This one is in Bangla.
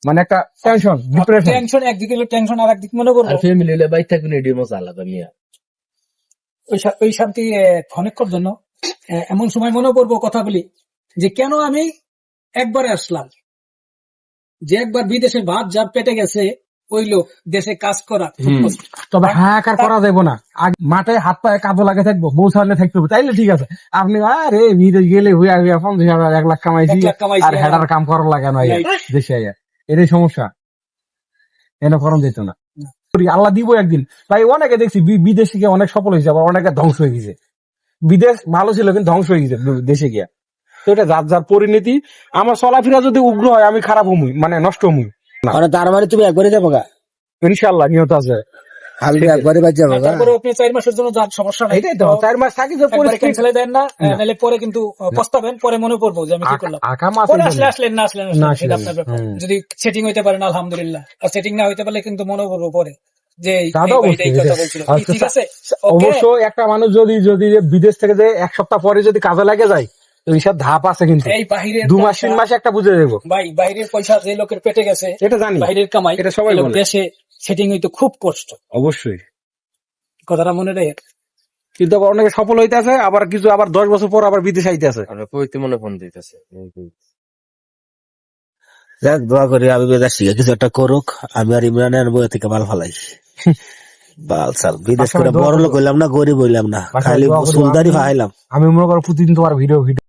মানে একটা টেনশন, ডিপ্রেশন। টেনশন একদিকে হলো টেনশন, আর একদিকে মনে করবো ফ্যামিলি হলে বাইক থাকবেন এটি মজা আলাদা মিয়া। ওই শান্তি ক্ষণিকর জন্য এমন সময় মনে পড়বো কথাগুলি যে কেন আমি একবারে আসলাম, যে একবার বিদেশে ভাত যার পেটে গেছে ওই লোক দেশে কাজ করা খুব কষ্ট। তবে হাহাকার করা যাবো না, মাঠে হাত পায়ে কাদো লাগে থাকবো, বউ ছাড়লে থাকতে হবে, তাইলে ঠিক আছে। আপনি আরে বিদেশ গেলে হুইয়া 50,000 1 লাখ কামাইছি 1 লাখ কামাইছি, আর হেডার কাম করার লাগে না দেশে আইয়া, এটাই সমস্যা। এনে করণ যেত না, আল্লাহ দিব একদিন। ভাই অনেকে দেখছি বিদেশে গিয়ে অনেক সফল হয়েছে, আবার অনেকে ধ্বংস হয়ে গেছে। বিদেশ ভালো ছিল কিন্তু ধ্বংস হয়ে গেছে দেশে গিয়া। তো এটা যার যার পরিণতি। আমার চলাফেরা যদি উগ্র হয় আমি খারাপ হমুই, মানে নষ্ট হমুই। মানে তার মানে তুমি একবারে যাবো গা, ইনশাআল্লাহ নিয়ত আছে। হালকা একবারে বাদ যাবো গা। তারপরে আপনি 4 মাসের জন্য যার সমস্যা নাই, এটাই তো 4 মাস থাকি যে একবারে পরিস্থিতি ক্যান্সেল দেন না, নাহলে পরে কিন্তু পস্তাবেন, পরে মনে পড়বো যে আমি কি করলাম। পরে আসলেন না আসলেন সেটা আপনার ব্যাপার। যদি সেটিং হইতে পারেন আলহামদুলিল্লাহ, আর সেটিং না হইতে পারলে কিন্তু মনে পড়বো পরে যে এই কথা বলছিল। ঠিক আছে, অবশ্য একটা মানুষ যদি বিদেশ থেকে যে 1 সপ্তাহ পরে যদি কাজে লাগে যায়, তো এইসব ধাপ আছে কিন্তু এই বাহিরের 2 মাস 3 মাস একটা বুঝে দেবো। ভাই বাইরের পয়সা যে লোকের পেটে গেছে, এটা জানি, বাইরের কামাই, এটা সবাই বলে। দেশে সেটিং হইতে খুব কষ্ট, অবশ্যই কথাটা মনে রাখে। কিন্তু আবার অনেকে সফল হইতে আছে, আবার কিছু আবার 10 বছর পর আবার বিদেশ আইতে আছে। পৈতে মনে ফোন দিতেছে, দেখ দোয়া করি আমি বেদার শিখে কিছু একটা করুক, আমি আর ইমরানের বই থেকে মাল ফালাই বাল সাল বিদেশ করে বড় লোক হইলাম না, গরিব হইলাম না, খালি সুলদারি ফাইলাম। আমি মনে করো প্রতিদিন তোমার ভিডিও